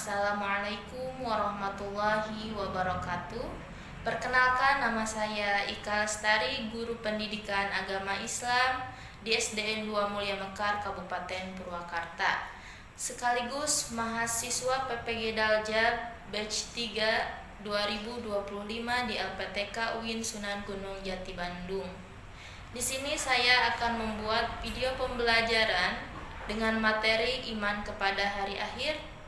Assalamualaikum warahmatullahi wabarakatuh. Perkenalkan, nama saya Ika Lestari, guru pendidikan agama Islam di SDN 2 Mulia Mekar, Kabupaten Purwakarta, sekaligus mahasiswa PPG Daljab batch 3 2025 di LPTK UIN Sunan Gunung Jati Bandung. Di sini saya akan membuat video pembelajaran dengan materi iman kepada hari akhir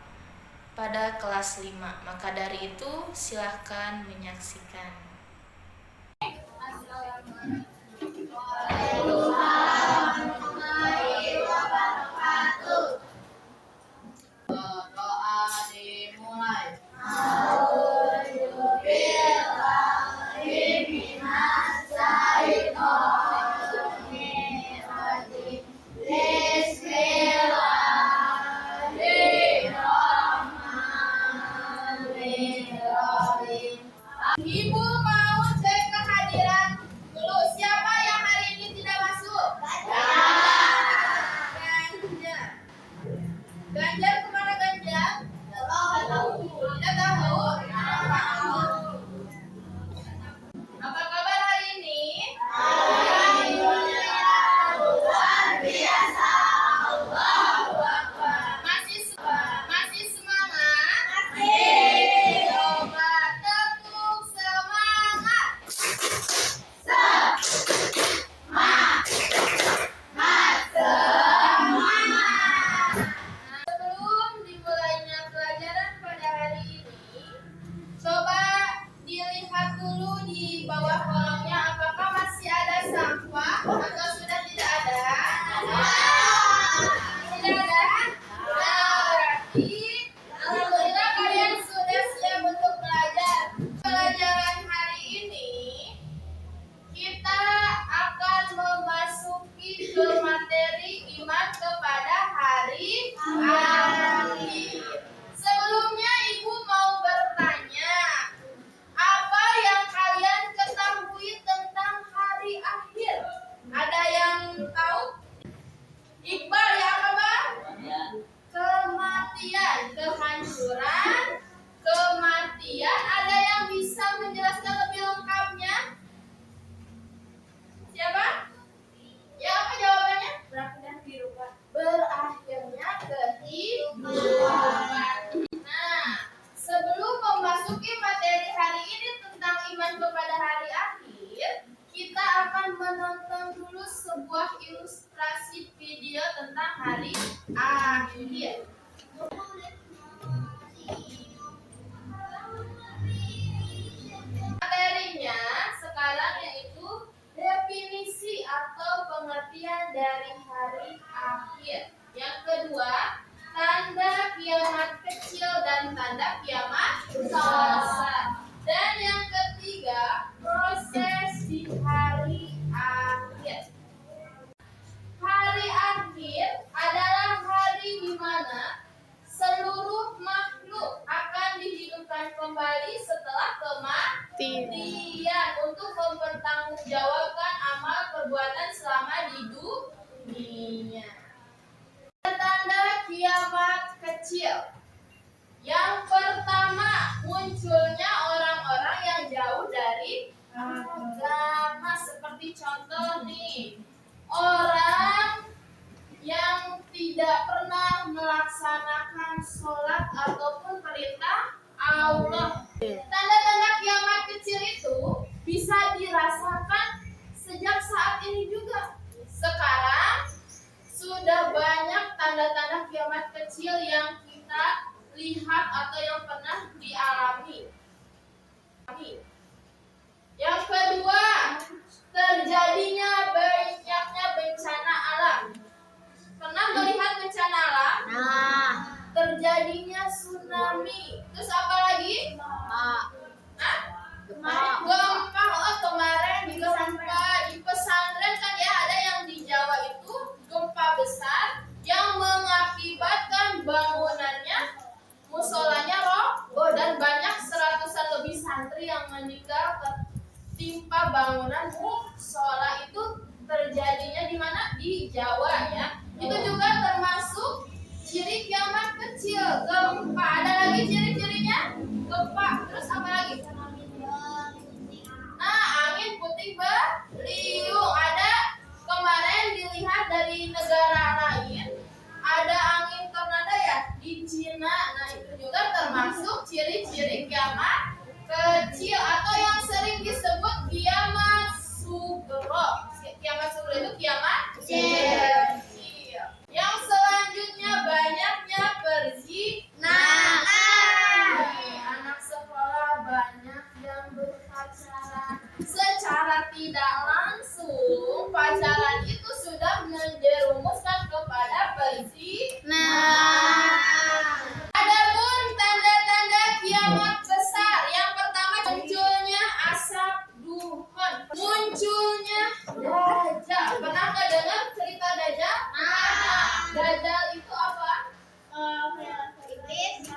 pada kelas 5. Maka dari itu silahkan menyaksikan. Doa dimulai. Ibu mau cek kehadiran dulu. Siapa yang hari ini tidak masuk? Ganjar. Ganjar kemana Ganjar? Tidak tahu. Apa kabar hari ini? Luar biasa. Masih semangat? Coba tepuk semangat. Sebelum dimulainya pelajaran pada hari ini, coba dilihat dulu di bawah kolongnya apakah masih ada sampah atau sudah tidak ada? Tidak ada? Berarti alhamdulillah kalian sudah siap untuk belajar. Pelajaran hari ini kita akan memasuki ke materi iman kepada hari akhir. Sebelumnya Ibu mau bertanya, apa yang kalian ketahui tentang hari akhir? Ada yang tahu? Iqbal, ya apa Bang? Kematian, kehancuran, kematian. Ada yang bisa menjelaskan lebih lengkapnya? Siapa? Ya, apa jawabannya? Berakhirnya kehidupan. Berakhirnya kehidupan. Nah, sebelum memasuki materi hari ini tentang iman kepada hari akhir, kita akan menonton dulu sebuah ilustrasi video tentang hari akhir. Materinya sekarang yaitu definisi atau pengertian dari hari akhir. Yang kedua, tanda kiamat kecil dan tanda kiamat besar. Dan yang ketiga, proses di hari akhir. Hari akhir adalah hari di mana seluruh makhluk akan dihidupkan kembali setelah kematian untuk mempertanggungjawabkan amal perbuatan selama di dunia. Tanda kiamat kecil. Yang pertama, munculnya orang-orang yang jauh dari agama. Seperti contoh nih, orang yang tidak pernah melaksanakan sholat ataupun perintah Allah. Tanda-tanda kiamat kecil itu bisa dirasakan sejak saat ini juga. Sekarang sudah banyak tanda-tanda kiamat kecil yang kita lihat atau yang pernah dialami. Yang kedua, terjadinya banyaknya bencana alam. Pernah melihat bencana alam? Terjadinya tsunami. Terus apa lagi? Gempa. Kemarin di pesantren kan ya, ada yang di Jawa itu gempa besar yang mengakibatkan bangunannya, musolanya roboh dan banyak seratusan lebih santri yang meninggal tertimpa bangunan musola. Itu terjadinya di mana? Di Jawa ya. Itu juga termasuk ciri kiamat kecil, gempa. Ada lagi ciri-ciri kiamat kecil atau yang sering disebut kiamat sugro. Kiamat sugro itu kiamat kecil. Yang selanjutnya banyaknya perzinahan. Anak sekolah banyak yang berpacaran. Secara tidak langsung pacaran itu sudah menjerumuskan kepada perzinahan. Adapun tanda-tanda kiamat besar, yang pertama munculnya asap duhon, munculnya dajjal. Pernah dengar cerita dajjal? Dajjal itu apa? Iblis.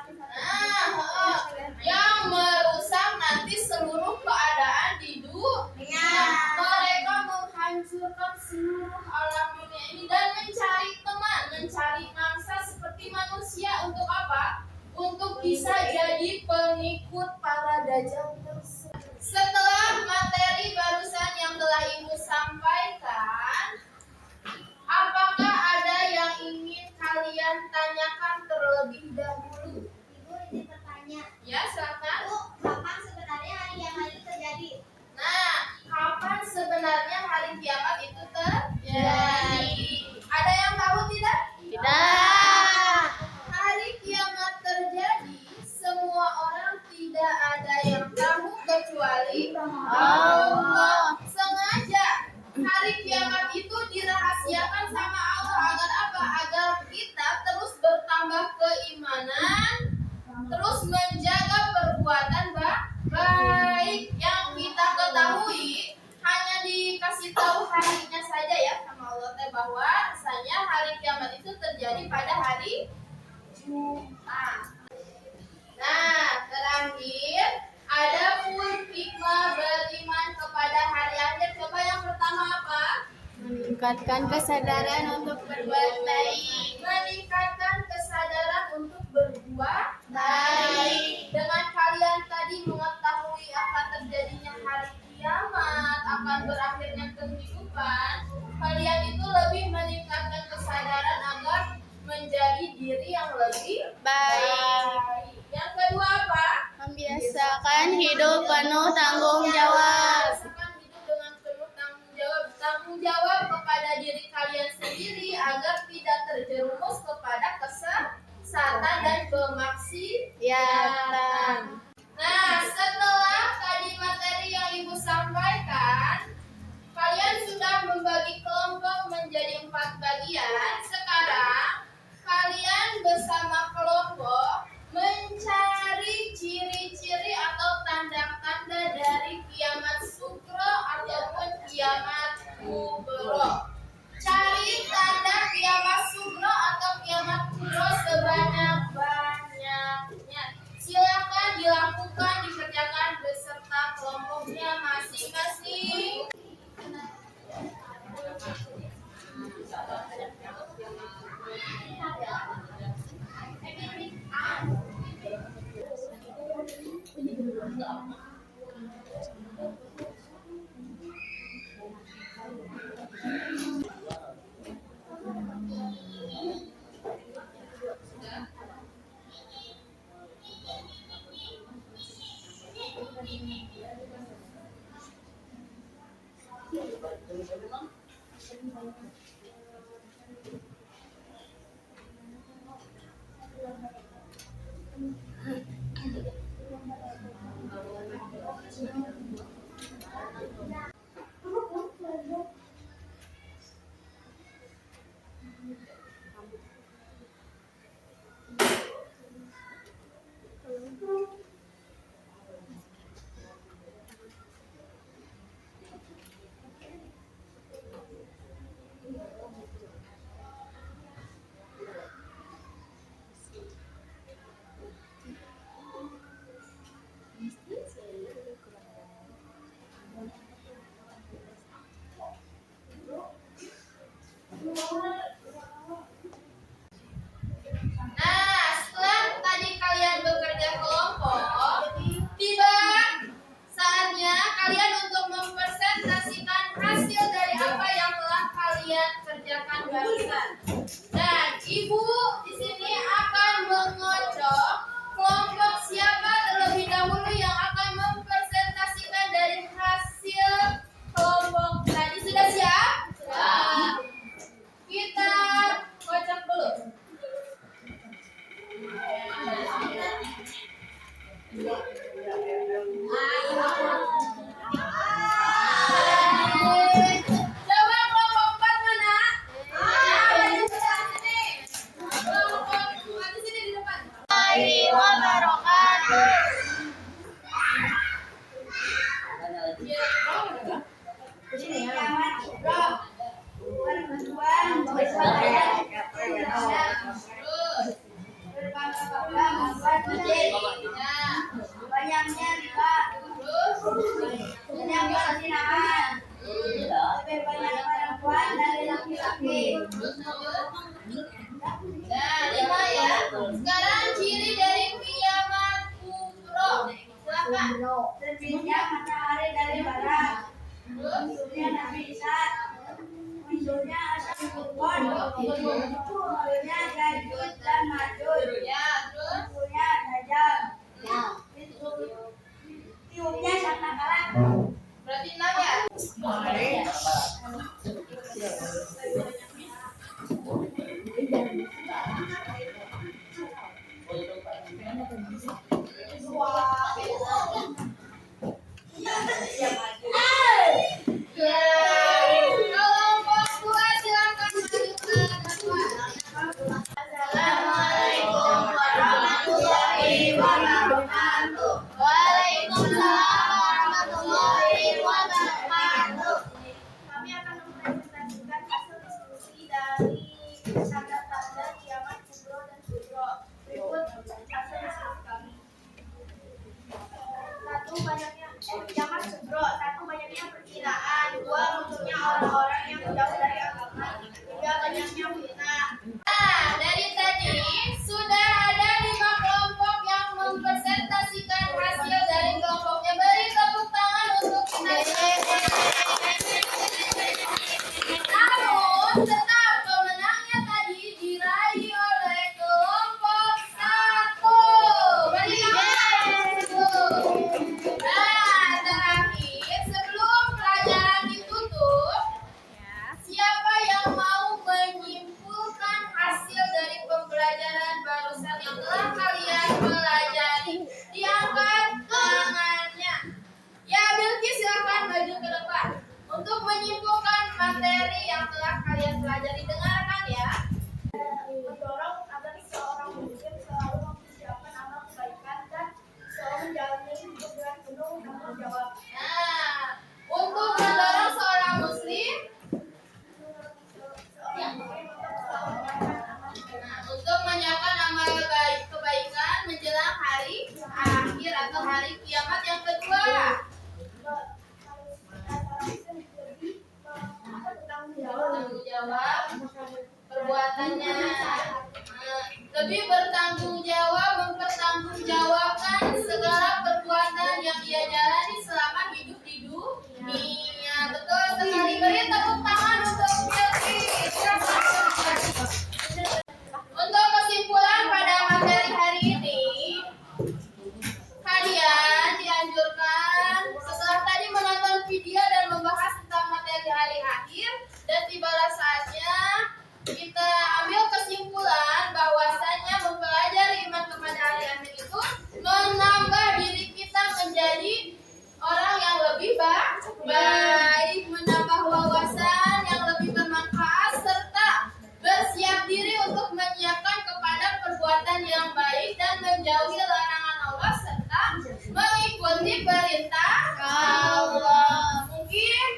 Yang merusak nanti seluruh keadaan di dunia. Mereka menghancurkan seluruh alam dunia ini dan mencari teman, mencari mangsa seperti manusia untuk apa? Untuk bisa jadi pengikut para dajjal tersebut. Setelah materi barusan yang telah Ibu sampaikan, apakah ada yang ingin kalian tanyakan terlebih dahulu? Ibu izin bertanya. Ya, silakan. Bu, kapan sebenarnya hari kiamat itu terjadi? Nah, kapan sebenarnya hari kiamat itu terjadi? Ada yang tahu tidak? Tidak. Hari kiamat terjadi, semua orang tidak ada yang tahu kecuali Allah. Sengaja hari kiamat itu dirahasiakan sama Allah agar apa? Agar kita terus bertambah keimanan, terus menjaga perbuatan baik. Yang kita ketahui hanya dikasih tahu harinya saja ya sama Allah bahwa rasanya hari kiamat itu terjadi pada hari Jumat. Nah, terakhir ada pun hikmah beriman kepada hari akhir. Coba yang pertama apa? Meningkatkan kesadaran untuk berbuat baik. Meningkatkan kesadaran untuk berbuat baik. Dengan kalian tadi mengetahui akan terjadinya hari kiamat, akan berakhirnya kehidupan, kalian itu lebih meningkatkan kesadaran agar menjadi diri yang lebih baik. Yang kedua apa? Membiasakan hidup penuh tanggung jawab. Biasakan hidup dengan penuh tanggung jawab. Tanggung jawab kepada diri kalian sendiri agar tidak terjerumus kepada kesesatan dan kemaksiatan. Nah, setelah tadi materi yang Ibu sampaikan, kalian sudah membagi kelompok menjadi 4 bagian. Sekarang kalian bersama kelompok mencari ciri-ciri atau tanda-tanda dari kiamat sugro ataupun kiamat kubro. Cari tanda kiamat sugro atau kiamat kubro sebanyak-banyaknya. Silakan dilakukan, dikerjakan beserta kelompoknya masing-masing. Coba kelompok 4 mana? Maju ke sini. Kelompok maju sini di depan. Warahmatullahi wabarakatuh. Banyaknya riba, banyaknya perzinahan, lebih banyak perempuan dari laki-laki. Nah, 5 ya. Sekarang ciri dari kiamat kubro. Silakan. Terbitnya matahari dari barat, Terus, munculnya Nabi Isa, munculnya Asy'arul munculnya Ya'juj dan Ma'juj, ya, terus. munculnya Dajjal, tiupnya sangkakala. Berarti 6 ya. Kelompok 2 silakan maju ke depan. Assalamualaikum warahmatullahi wabarakatuh. Waalaikumsalam warahmatullahi wabarakatuh. Kami akan mempresentasikan hasil diskusi dari tanda-tanda kiamat kubro dan sugro. Berikut hasil diskusi kami. Kiamat kubro. 1. Banyaknya perkiraan. 2. Munculnya orang-orang yang jauh dari agama. 3. Banyaknya fitnah. Nah, dari tadi sudah ada 5 kelompok yang mempresentasikan hasil dari kelompoknya. Beri tepuk tangan untuk kita. Namun, tetap kemenangnya tadi diraih oleh kelompok 1. Beri tepuk tangan. Nah, terakhir sebelum pelajaran ditutup, siapa yang mau menyimpulkan hasil dari pembelajaran barusan yang telah kalian pelajari? Diangkat tangannya. Ya, Bilqis silakan maju ke depan untuk menyimpulkan materi yang telah kalian pelajari. Dengarkan ya. Mendorong agar seorang muslim selalu mempersiapkan amal kebaikan dan selalu menjalani hidup dengan penuh tanggung jawab. Nah, untuk mendorong seorang muslim untuk menyiapkan amal kebaikan menjelang hari akhir atau hari kiamat yang kedua. Bertanggung jawab perbuatannya. Lebih bertanggung jawab, mempertanggungjawabkan segala perbuatan yang ia jalani selama hidup di dunia. Betul sekali. Beri tepuk tangan untuk Bilqis. Untuk kesimpulan pada materi hari ini, kalian dianjurkan setelah tadi menonton video dan membahas tentang materi hari akhir, dan tibalah saatnya kita ambil kesimpulan bahwasanya mempelajari iman kepada hari akhir itu menambah diri kita menjadi orang yang lebih baik, menambah wawasan yang lebih bermanfaat, serta bersiap diri untuk menyiapkan kepada perbuatan yang baik dan menjauhi larangan Allah serta mengikuti perintah Allah. Mungkin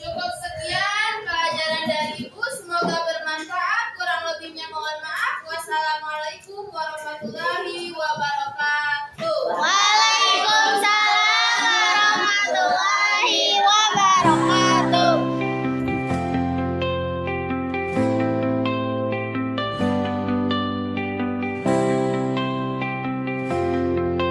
cukup sekian pelajaran dari Ibu, semoga bermanfaat. Kurang lebihnya mohon maaf. Wassalamualaikum warahmatullahi wabarakatuh. Waalaikumsalam warahmatullahi